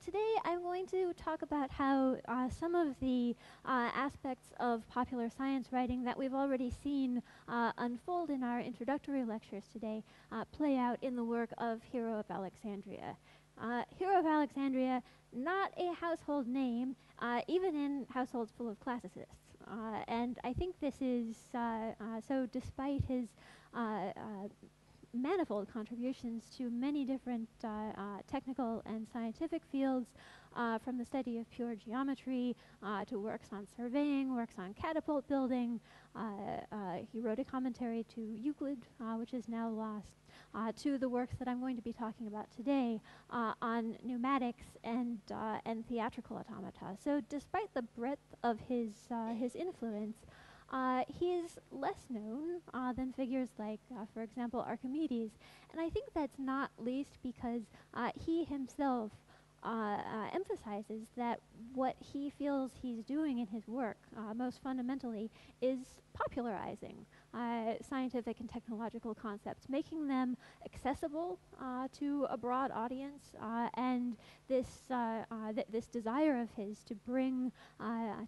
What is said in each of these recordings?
today I'm going to talk about how some of the aspects of popular science writing that we've already seen unfold in our introductory lectures today play out in the work of Hero of Alexandria. Hero of Alexandria, not a household name, even in households full of classicists. And I think this is so despite his manifold contributions to many different technical and scientific fields, from the study of pure geometry to works on surveying, works on catapult building. He wrote a commentary to Euclid, which is now lost, to the works that I'm going to be talking about today on pneumatics and theatrical automata. So despite the breadth of his influence, he's less known than figures like, for example, Archimedes. And I think that's not least because he himself emphasizes that what he feels he's doing in his work, most fundamentally, is popularizing scientific and technological concepts, making them accessible to a broad audience, and this desire of his to bring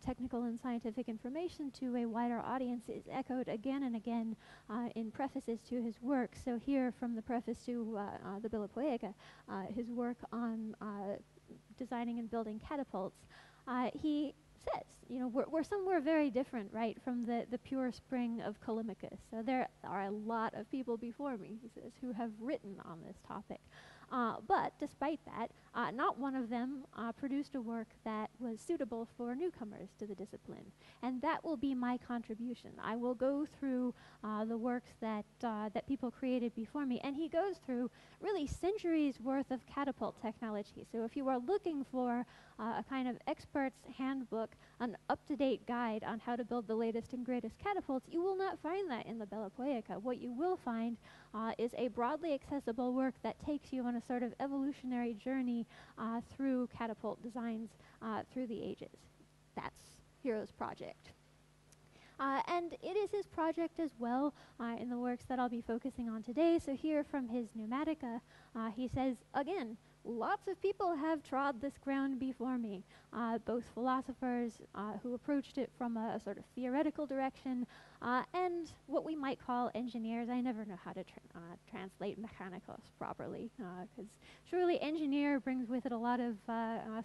technical and scientific information to a wider audience is echoed again and again in prefaces to his work. So here, from the preface to the Bella Poetica, his work on designing and building catapults, he says, you know, we're somewhere very different, right, from the pure spring of Callimachus. So there are a lot of people before me, he says, who have written on this topic. But despite that, not one of them produced a work that was suitable for newcomers to the discipline. And that will be my contribution. I will go through the works that people created before me. And he goes through really centuries worth of catapult technology. So if you are looking for a kind of expert's handbook, an up-to-date guide on how to build the latest and greatest catapults, you will not find that in the Bella Poetica. What you will find is a broadly accessible work that takes you on a sort of evolutionary journey through catapult designs through the ages. That's Hero's project. And it is his project as well in the works that I'll be focusing on today. So here from his Pneumatica, he says, again, lots of people have trod this ground before me, both philosophers who approached it from a sort of theoretical direction, and what we might call engineers. I never know how to translate mechanicos properly, because surely engineer brings with it a lot of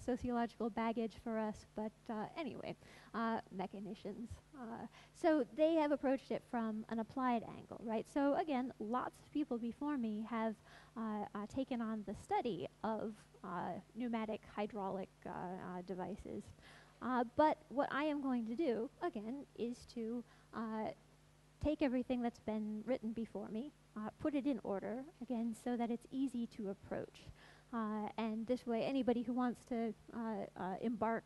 sociological baggage for us, but anyway, mechanicians. So they have approached it from an applied angle, right? So again, lots of people before me have taken on the study of pneumatic hydraulic devices. But what I am going to do, again, is to take everything that's been written before me, put it in order, again, so that it's easy to approach. And this way, anybody who wants to embark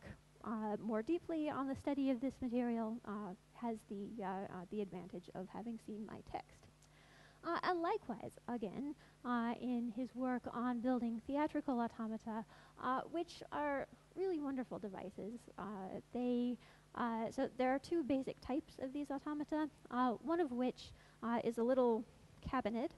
more deeply on the study of this material has the advantage of having seen my text. And likewise, again, in his work on building theatrical automata, which are really wonderful devices. So there are two basic types of these automata, one of which is a little cabinet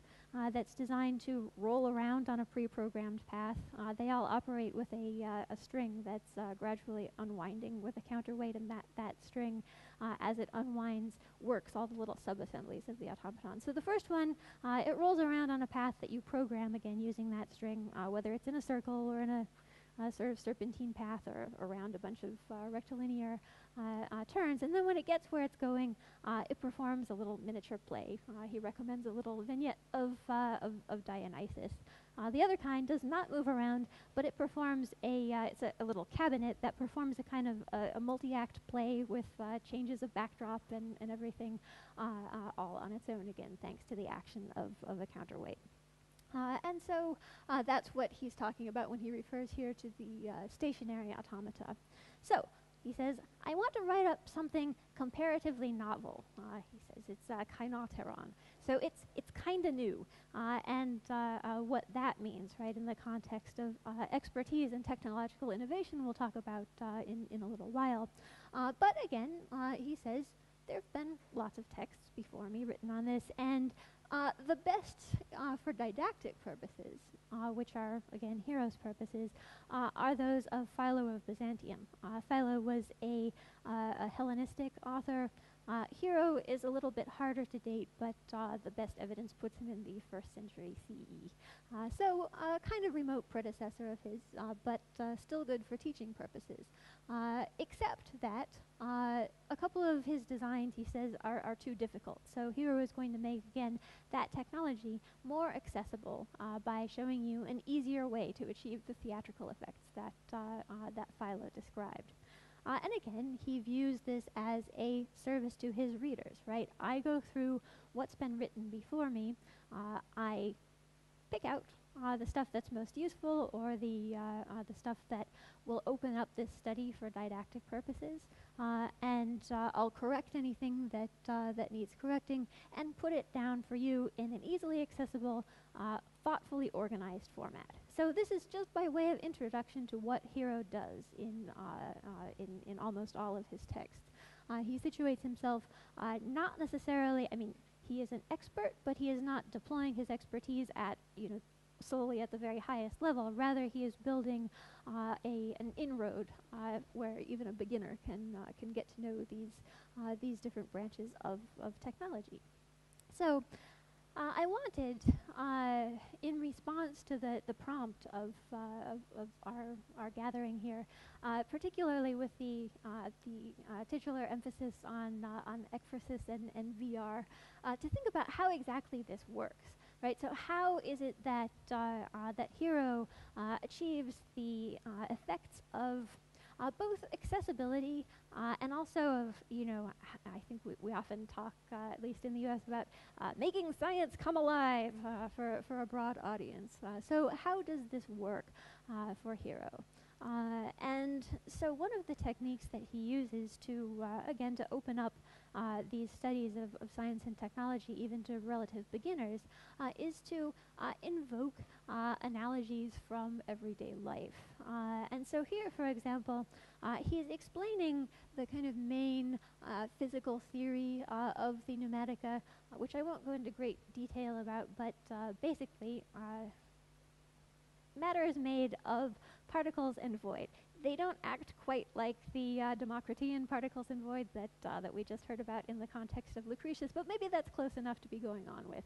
that's designed to roll around on a pre-programmed path. They all operate with a string that's gradually unwinding with a counterweight, and that string, as it unwinds, works all the little sub-assemblies of the automaton. So the first one, it rolls around on a path that you program, again, using that string, whether it's in a circle or in a sort of serpentine path or around a bunch of rectilinear turns. And then when it gets where it's going, it performs a little miniature play. He recommends a little vignette of Dionysus. The other kind does not move around, but it performs it's a little cabinet that performs a kind of a multi-act play with changes of backdrop and everything all on its own, again, thanks to the action of a counterweight. And so that's what he's talking about when he refers here to the stationary automata. So he says, I want to write up something comparatively novel. He says it's Keynote Lecture. So it's kind of new. And what that means, right, in the context of expertise and technological innovation, we'll talk about in a little while. But again, he says, there have been lots of texts before me written on this, and the best for didactic purposes, which are, again, Hero's purposes, are those of Philo of Byzantium. Philo was a Hellenistic author. Hero is a little bit harder to date, but the best evidence puts him in the 1st century CE. So kind of remote predecessor of his, but still good for teaching purposes. Except that a couple of his designs, he says, are too difficult. So Hero is going to make, again, that technology more accessible by showing you an easier way to achieve the theatrical effects that, that Philo described. And again, he views this as a service to his readers, right? I go through what's been written before me. I pick out the stuff that's most useful, or the stuff that will open up this study for didactic purposes, and I'll correct anything that that needs correcting, and put it down for you in an easily accessible, thoughtfully organized format. So this is just by way of introduction to what Hero does in almost all of his texts. He situates himself not necessarily, I mean, he is an expert, but he is not deploying his expertise at, solely at the very highest level. Rather, he is building an inroad where even a beginner can get to know these different branches of technology. So I wanted, in response to the prompt of our gathering here, particularly with the titular emphasis on ekphrasis and VR, to think about how exactly this works. Right, so how is it that that Hero achieves the effects of both accessibility and also of, I think we often talk, at least in the U.S., about making science come alive for a broad audience. So how does this work for Hero? And so one of the techniques that he uses to, again, to open up these studies of science and technology even to relative beginners is to invoke analogies from everyday life. And so here, for example, he's explaining the kind of main physical theory of the pneumatica, which I won't go into great detail about, but basically matter is made of particles and void. They don't act quite like the Democritean particles and void that we just heard about in the context of Lucretius, but maybe that's close enough to be going on with.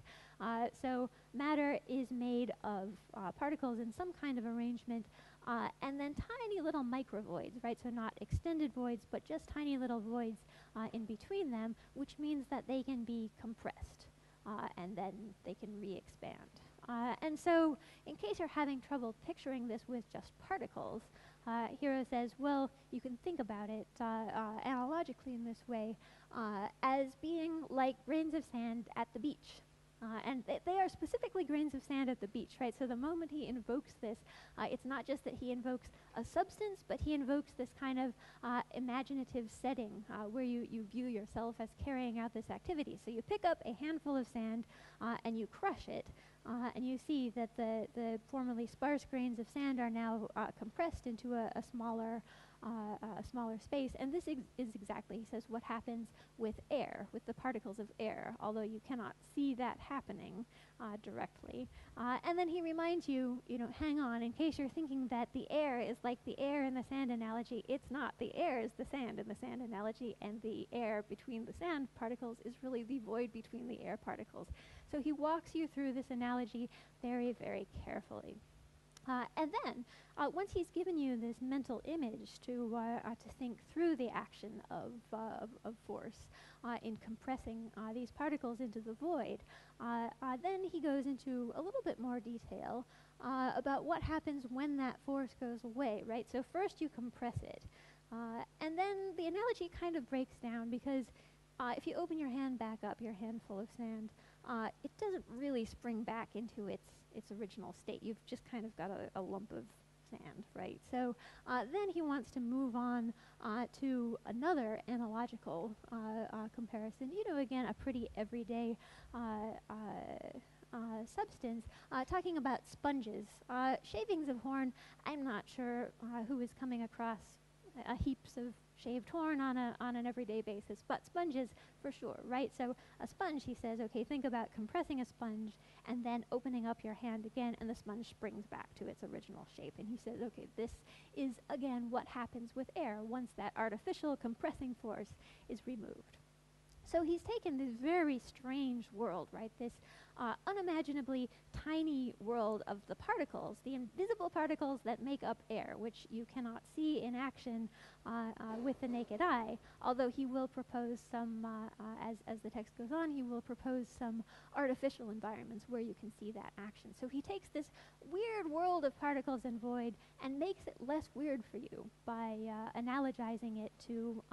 So matter is made of particles in some kind of arrangement, and then tiny little microvoids, right? So not extended voids, but just tiny little voids in between them, which means that they can be compressed, and then they can re-expand. And so, in case you're having trouble picturing this with just particles, Hero says, well, you can think about it analogically in this way as being like grains of sand at the beach. And they are specifically grains of sand at the beach, right? So the moment he invokes this, it's not just that he invokes a substance, but he invokes this kind of imaginative setting where you view yourself as carrying out this activity. So you pick up a handful of sand and you crush it, and you see that the formerly sparse grains of sand are now compressed into a smaller space. And this is exactly, he says, what happens with air, with the particles of air, although you cannot see that happening directly. And then he reminds you, hang on, in case you're thinking that the air is like the air in the sand analogy, it's not. The air is the sand in the sand analogy, and the air between the sand particles is really the void between the air particles. So he walks you through this analogy very, very carefully. And then, once he's given you this mental image to think through the action of force in compressing these particles into the void, then he goes into a little bit more detail about what happens when that force goes away, right? So first you compress it, and then the analogy kind of breaks down because if you open your hand back up, your handful of sand, it doesn't really spring back into its original state. You've just kind of got a lump of sand, right? So then he wants to move on to another analogical comparison, again, a pretty everyday substance, talking about sponges. Shavings of horn, I'm not sure who is coming across heaps of shaved horn on an everyday basis, but sponges for sure, right? So a sponge, he says, okay, think about compressing a sponge and then opening up your hand again, and the sponge springs back to its original shape. And he says, okay, this is, again, what happens with air once that artificial compressing force is removed. So he's taken this very strange world, right, this unimaginably tiny world of the particles, the invisible particles that make up air, which you cannot see in action with the naked eye, although he will propose some, as the text goes on, he will propose some artificial environments where you can see that action. So he takes this weird world of particles and void and makes it less weird for you by analogizing it to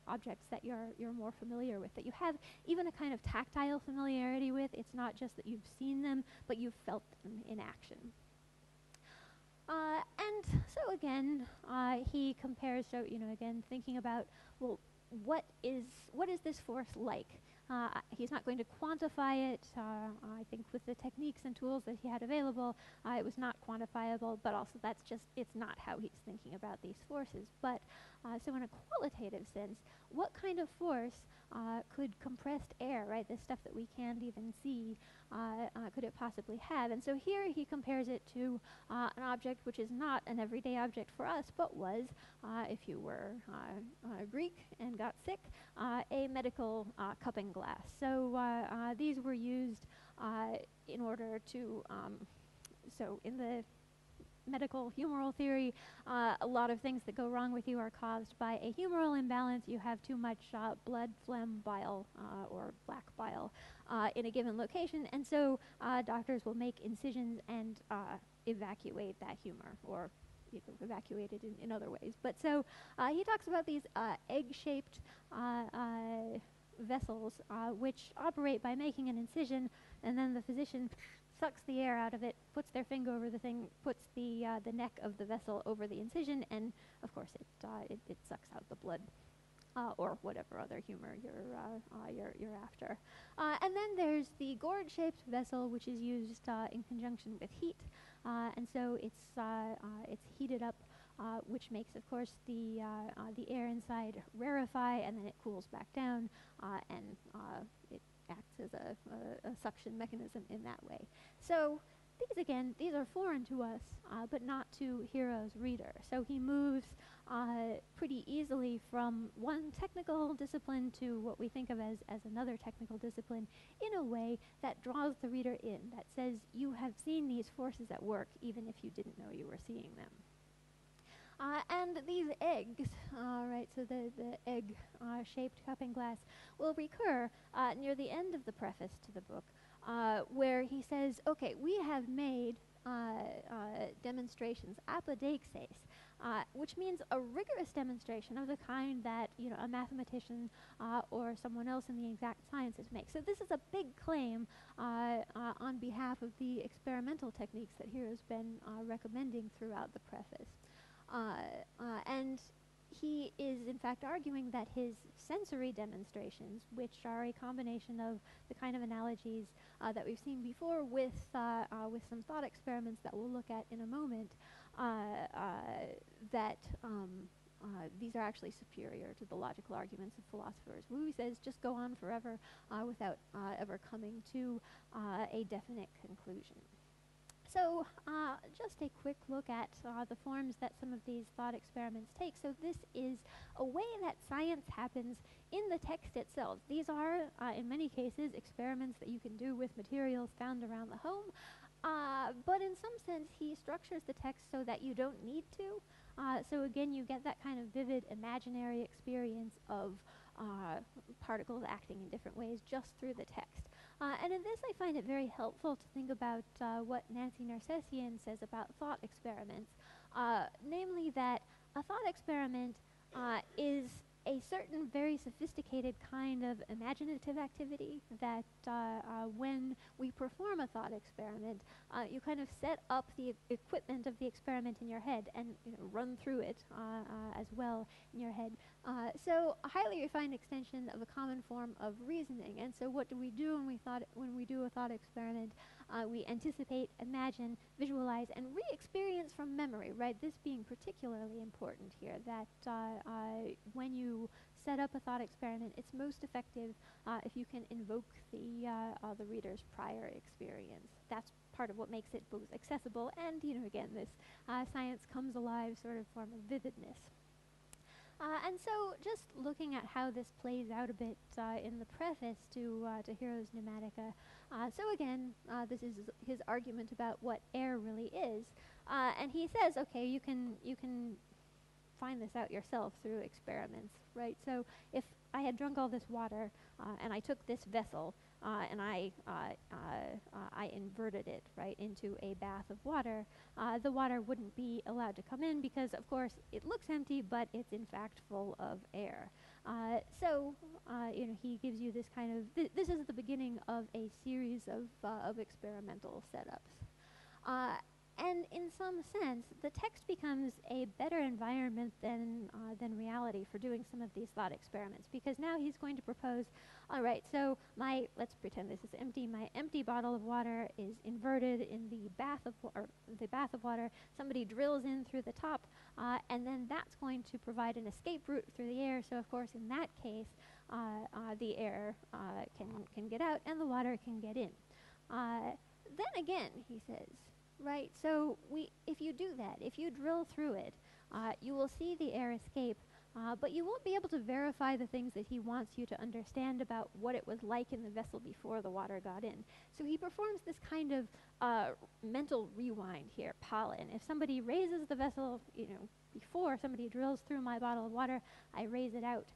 objects that you're more familiar with, that you have even a kind of tactile familiarity with. It's not just that you've seen them, but you've felt them in action. And so again, he compares, so, again, thinking about, well, what is this force like? He's not going to quantify it. I think with the techniques and tools that he had available, it was not quantifiable, but also it's not how he's thinking about these forces. But so in a qualitative sense, what kind of force could compressed air, right, this stuff that we can't even see, could it possibly have? And so here he compares it to an object which is not an everyday object for us, but was, if you were Greek and got sick, a medical cupping glass. So these were used in order to, so in the medical humoral theory, a lot of things that go wrong with you are caused by a humoral imbalance. You have too much blood, phlegm, bile, or black bile in a given location, and so doctors will make incisions and evacuate that humor, or evacuate it in other ways. But so he talks about these egg-shaped vessels which operate by making an incision, and then the physician sucks the air out of it, puts their finger over the thing, puts the neck of the vessel over the incision, and of course it sucks out the blood, or whatever other humor you're after. And then there's the gourd-shaped vessel, which is used in conjunction with heat, and so it's heated up, which makes, of course, the air inside rarefy, and then it cools back down, and it acts as a suction mechanism in that way. So these are foreign to us, but not to Hero's reader. So he moves pretty easily from one technical discipline to what we think of as another technical discipline in a way that draws the reader in, that says you have seen these forces at work even if you didn't know you were seeing them. And these eggs, right, so the egg-shaped cupping glass will recur near the end of the preface to the book, where he says, okay, we have made demonstrations, apodeixes, which means a rigorous demonstration of the kind that a mathematician or someone else in the exact sciences makes. So this is a big claim on behalf of the experimental techniques that Hero's been recommending throughout the preface. And he is, in fact, arguing that his sensory demonstrations, which are a combination of the kind of analogies that we've seen before with some thought experiments that we'll look at in a moment, that these are actually superior to the logical arguments of philosophers, who he says just go on forever without ever coming to a definite conclusion. So just a quick look at the forms that some of these thought experiments take. So this is a way that science happens in the text itself. These are, in many cases, experiments that you can do with materials found around the home. But in some sense, he structures the text so that you don't need to. So again, you get that kind of vivid imaginary experience of particles acting in different ways just through the text. And in this, I find it very helpful to think about what Nancy Nersessian says about thought experiments, namely that a thought experiment is a certain very sophisticated kind of imaginative activity that when we perform a thought experiment, you kind of set up the equipment of the experiment in your head and run through it as well in your head. So a highly refined extension of a common form of reasoning. And so what do we do when we do a thought experiment? We anticipate, imagine, visualize, and re-experience from memory, right? This being particularly important here, that when you set up a thought experiment, it's most effective if you can invoke the reader's prior experience. That's part of what makes it both accessible and, again, this science comes alive sort of form of vividness. And so just looking at how this plays out a bit in the preface to Hero's Pneumatica. So again, this is his argument about what air really is. And he says, okay, you can find this out yourself through experiments, right? So if I had drunk all this water and I took this vessel and I inverted it, right, into a bath of water, the water wouldn't be allowed to come in because, of course, it looks empty, but it's in fact full of air. So he gives you this kind of, this is the beginning of a series of experimental setups. And in some sense, the text becomes a better environment than reality for doing some of these thought experiments, because now he's going to propose, all right, so let's pretend this is empty. My empty bottle of water is inverted in the bath of water. Somebody drills in through the top, and then that's going to provide an escape route through the air. So of course, in that case, the air can get out and the water can get in. Then again, he says, right, so if you do that, if you drill through it, you will see the air escape, but you won't be able to verify the things that he wants you to understand about what it was like in the vessel before the water got in. So he performs this kind of mental rewind here, pollen. If somebody raises the vessel, before somebody drills through my bottle of water, I raise it out,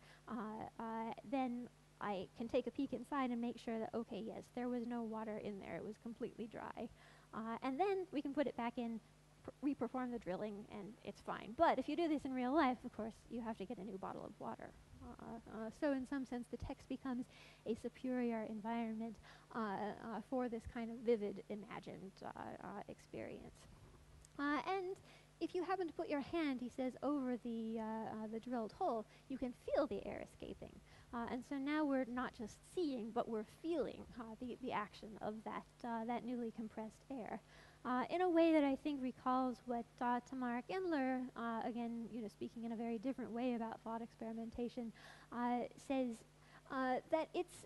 then I can take a peek inside and make sure that, okay, yes, there was no water in there. It was completely dry. And then we can put it back in, re-perform the drilling, and it's fine. But if you do this in real life, of course, you have to get a new bottle of water. So in some sense, the text becomes a superior environment for this kind of vivid, imagined experience. And if you happen to put your hand, he says, over the drilled hole, you can feel the air escaping. And so now we're not just seeing, but we're feeling the action of that newly compressed air. In a way that I think recalls what Tamara Gendler, again, speaking in a very different way about thought experimentation, says that it's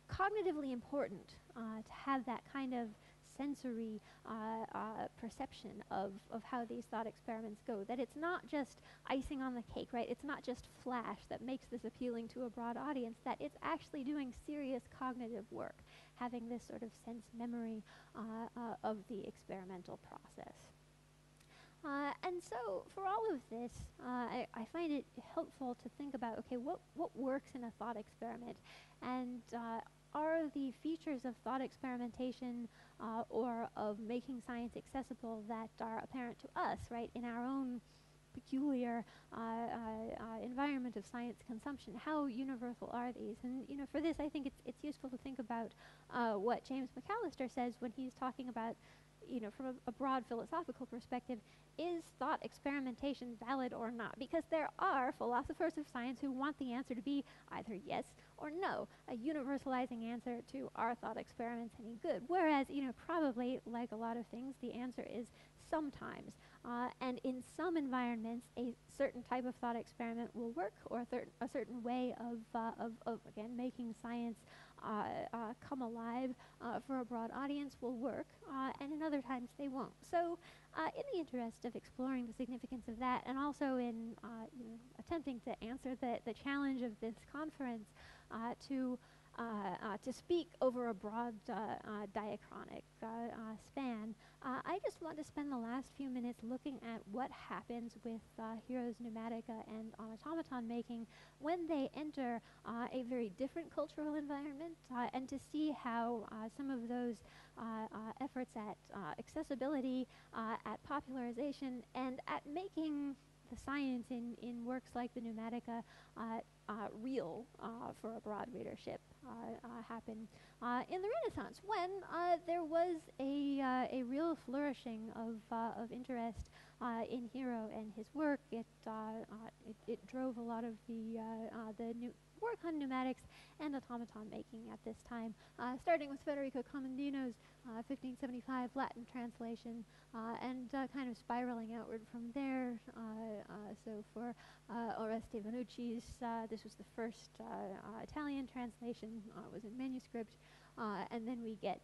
cognitively important to have that kind of sensory perception of how these thought experiments go, that it's not just icing on the cake, right? It's not just flash that makes this appealing to a broad audience, that it's actually doing serious cognitive work, having this sort of sense memory of the experimental process. And so for all of this, I find it helpful to think about, okay, what works in a thought experiment? And are the features of thought experimentation or of making science accessible that are apparent to us, right, in our own peculiar environment of science consumption, how universal are these? And for this, I think it's useful to think about what James McAllister says when he's talking about, from a broad philosophical perspective, is thought experimentation valid or not? Because there are philosophers of science who want the answer to be either yes or no, a universalizing answer to are thought experiments any good? Whereas, probably, like a lot of things, the answer is sometimes. And in some environments, a certain type of thought experiment will work, or a certain way of again, making science come alive for a broad audience will work, and in other times they won't. So in the interest of exploring the significance of that, and also in attempting to answer the challenge of this conference, to speak over a broad diachronic span, I just want to spend the last few minutes looking at what happens with Hero's Pneumatica and on automaton making when they enter a very different cultural environment, and to see how some of those efforts at accessibility, at popularization, and at making the science in works like the Pneumatica real for a broad readership happen in the Renaissance, when there was a real flourishing of interest in Hero and his work. It drove a lot of the new work on pneumatics and automaton making at this time, starting with Federico Comodino's 1575 Latin translation, and kind of spiraling outward from there. So for Oreste Vanucci's, this was the first Italian translation, was in manuscript. And then we get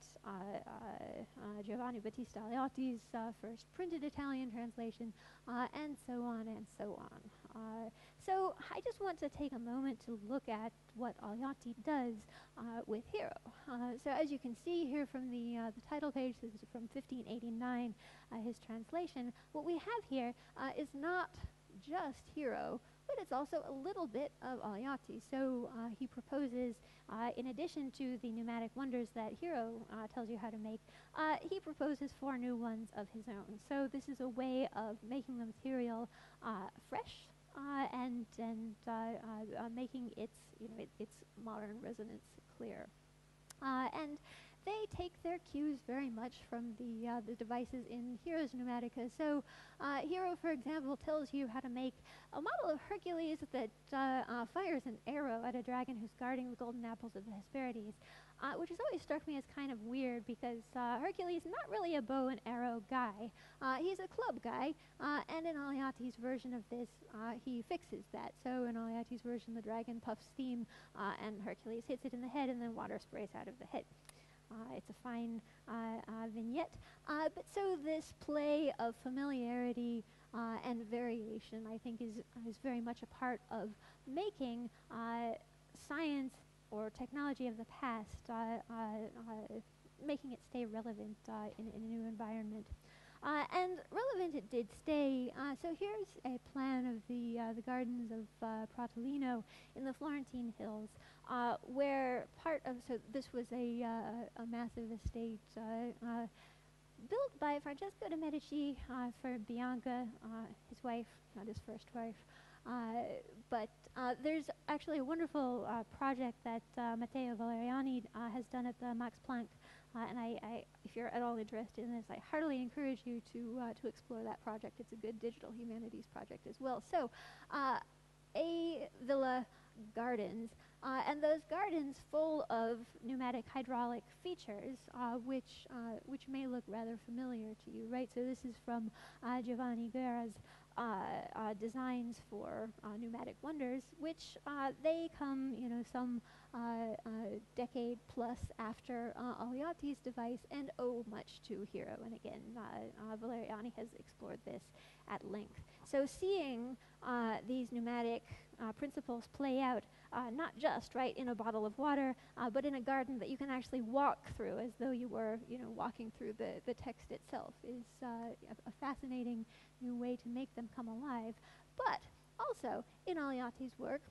Giovanni Battista Aleotti's first printed Italian translation, and so on and so on. So I just want to take a moment to look at what Aleotti does with Hero. So as you can see here from the title page, this is from 1589, his translation. What we have here is not just Hero, but it's also a little bit of Aleotti. So he proposes, in addition to the pneumatic wonders that Hero tells you how to make, he proposes 4 new ones of his own. So this is a way of making the material fresh and making its modern resonance clear. And they take their cues very much from the devices in Hero's Pneumatica. So Hero, for example, tells you how to make a model of Hercules that fires an arrow at a dragon who's guarding the golden apples of the Hesperides, which has always struck me as kind of weird because Hercules is not really a bow and arrow guy. He's a club guy, and in Aleotti's version of this, he fixes that. So in Aleotti's version, the dragon puffs steam, and Hercules hits it in the head, and then water sprays out of the head. It's a fine vignette. But so this play of familiarity and variation, I think, is very much a part of making science or technology of the past, making it stay relevant in a new environment. And relevant it did stay. So here's a plan of the gardens of Pratolino in the Florentine hills, where so this was a massive estate built by Francesco de' Medici for Bianca, his wife, not his first wife. But there's actually a wonderful project that Matteo Valeriani has done at the Max Planck. And if you're at all interested in this, I heartily encourage you to explore that project. It's a good digital humanities project as well. So, A Villa Gardens, and those gardens full of pneumatic hydraulic features, which may look rather familiar to you, right? So this is from Giovanni Guerra's designs for pneumatic wonders, which they come, some decade plus after Aleotti's device, and owe much to Hero. And again, Valeriani has explored this at length. So seeing these pneumatic principles play out, not just right in a bottle of water, but in a garden that you can actually walk through as though you were, walking through the text itself, is a fascinating new way to make them come alive. But also in Aleotti's work,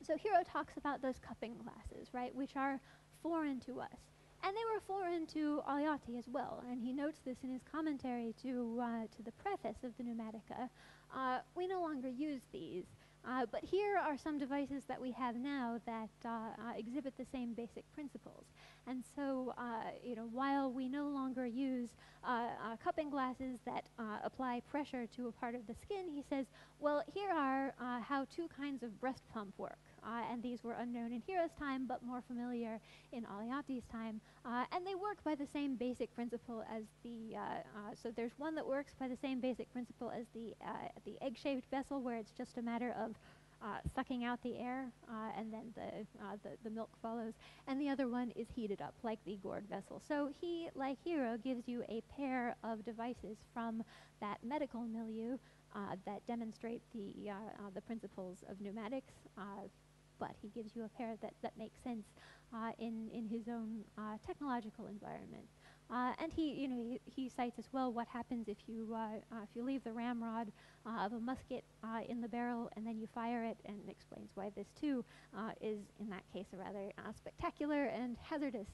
so Hero talks about those cupping glasses, right, which are foreign to us. And they were foreign to Aleotti as well, and he notes this in his commentary to the preface of the Pneumatica. We no longer use these, but here are some devices that we have now that exhibit the same basic principles. And so, while we no longer use cupping glasses that apply pressure to a part of the skin, he says, well, here are how 2 kinds of breast pump work. And these were unknown in Hero's time, but more familiar in Aleotti's time. And they work by the same basic principle as so there's one that works by the same basic principle as the egg-shaped vessel, where it's just a matter of sucking out the air, and then the milk follows. And the other one is heated up, like the gourd vessel. So he, like Hero, gives you a pair of devices from that medical milieu that demonstrate the principles of pneumatics, but he gives you a pair that makes sense in his own technological environment. And he cites as well what happens if you leave the ramrod of a musket in the barrel and then you fire it, and explains why this too is in that case a rather spectacular and hazardous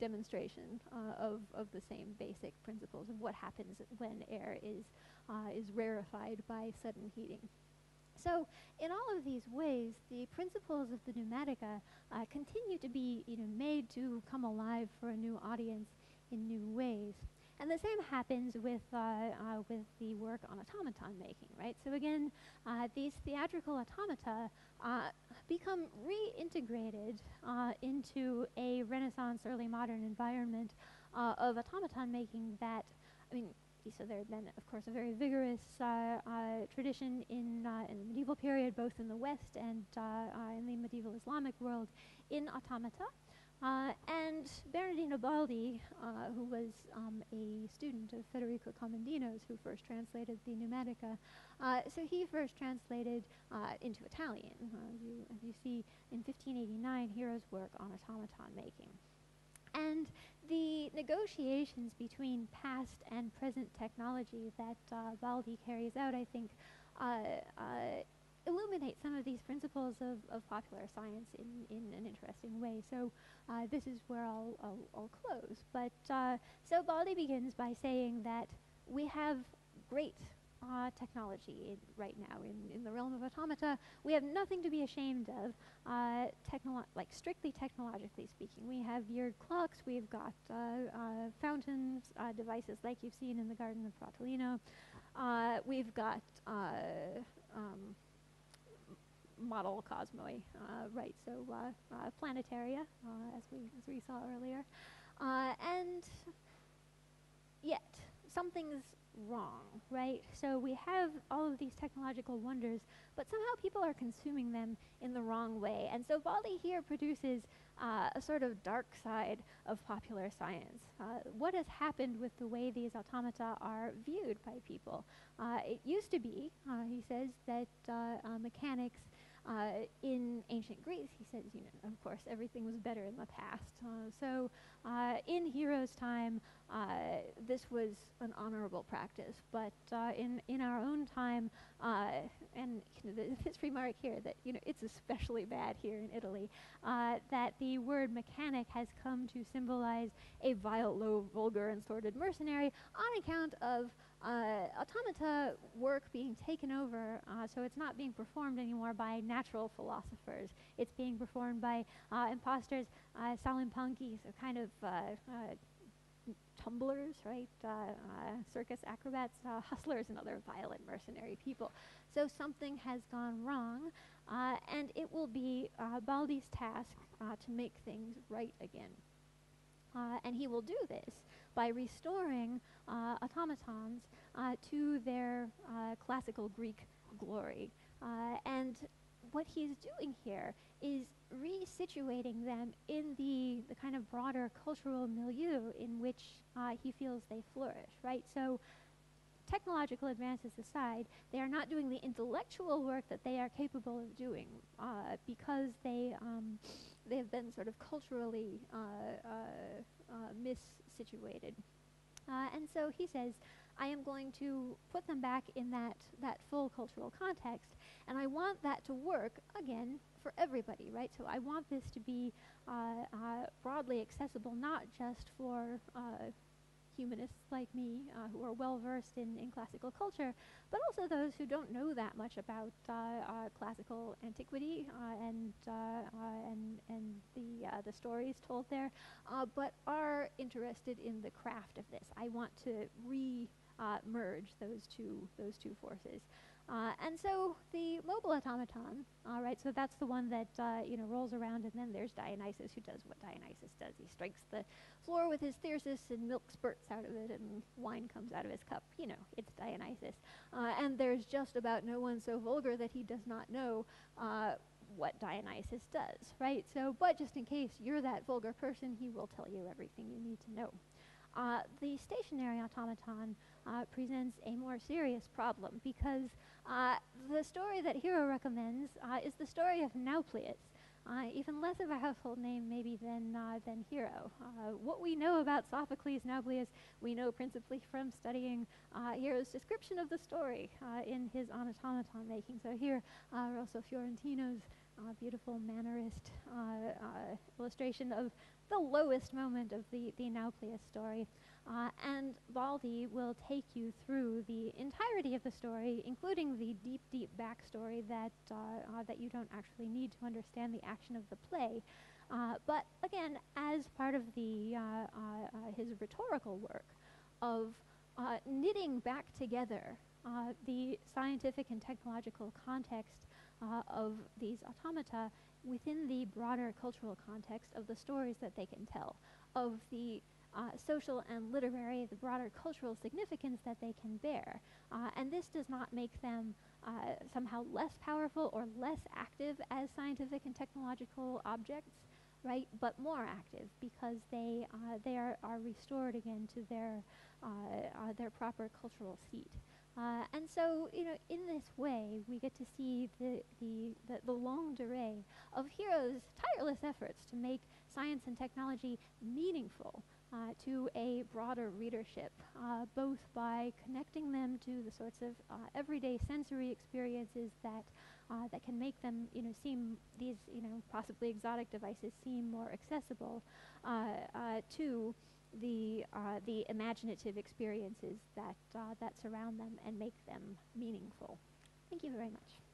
demonstration of the same basic principles of what happens when air is rarefied by sudden heating. So in all of these ways, the principles of the Pneumatica continue to be made to come alive for a new audience in new ways. And the same happens with the work on automaton making, right? So again, these theatrical automata become reintegrated into a Renaissance, early modern environment of automaton making that, I mean, so there had been, of course, a very vigorous tradition in the medieval period, both in the West and in the medieval Islamic world, in automata. And Bernardino Baldi, who was a student of Federico Commendino's, who first translated the Pneumatica, so he first translated into Italian, as you see in 1589, Hero's work on automaton making. And the negotiations between past and present technology that Baldi carries out, I think, illuminate some of these principles of popular science in an interesting way. So this is where I'll close. But so Baldi begins by saying that we have great technology right now in the realm of automata. We have nothing to be ashamed of, like strictly technologically speaking. We have geared clocks, we've got fountains, devices like you've seen in the Garden of Fratellino. We've got model cosmoi, right? So planetaria, as we saw earlier, and yet something's wrong, right? So we have all of these technological wonders, but somehow people are consuming them in the wrong way. And so Baldi here produces a sort of dark side of popular science. What has happened with the way these automata are viewed by people? It used to be, he says, that mechanics in ancient Greece, he says, of course, everything was better in the past. So in Hero's time, this was an honorable practice. But in our own time, and this remark here that it's especially bad here in Italy, that the word mechanic has come to symbolize a vile, low, vulgar, and sordid mercenary on account of automata work being taken over, so it's not being performed anymore by natural philosophers. It's being performed by imposters, salimpanchi, so kind of tumblers, right? Circus acrobats, hustlers, and other violent mercenary people. So something has gone wrong, and it will be Baldi's task to make things right again. And he will do this by restoring automatons to their classical Greek glory. And what he's doing here is resituating them in the kind of broader cultural milieu in which he feels they flourish, right? So technological advances aside, they are not doing the intellectual work that they are capable of doing because they have been sort of culturally missituated. And so he says, I am going to put them back in that full cultural context, and I want that to work, again, for everybody, right? So I want this to be broadly accessible, not just for humanists like me who are well-versed in classical culture, but also those who don't know that much about classical antiquity and the stories told there, but are interested in the craft of this. I want to merge those two forces. And so the mobile automaton, right, so that's the one that, rolls around, and then there's Dionysus, who does what Dionysus does. He strikes the floor with his thyrsus, and milk spurts out of it, and wine comes out of his cup. It's Dionysus. And there's just about no one so vulgar that he does not know what Dionysus does, right? So, but just in case you're that vulgar person, he will tell you everything you need to know. The stationary automaton presents a more serious problem because the story that Hero recommends is the story of Nauplius, even less of a household name maybe than Hero. What we know about Sophocles Nauplius, we know principally from studying Hero's description of the story in his On Automaton Making. So here, Rosso Fiorentino's beautiful mannerist illustration of the lowest moment of the Nauplius story. And Baldi will take you through the entirety of the story, including the deep, deep backstory that you don't actually need to understand the action of the play. But again, as part of his rhetorical work, of knitting back together the scientific and technological context of these automata within the broader cultural context of the stories that they can tell, of the social and literary, the broader cultural significance that they can bear. And this does not make them somehow less powerful or less active as scientific and technological objects, right? But more active, because they are restored again to their proper cultural seat. And so, in this way, we get to see the longue durée of Hero's tireless efforts to make science and technology meaningful to a broader readership, both by connecting them to the sorts of everyday sensory experiences that can make them, seem these, possibly exotic devices seem more accessible, to the imaginative experiences that surround them and make them meaningful. Thank you very much.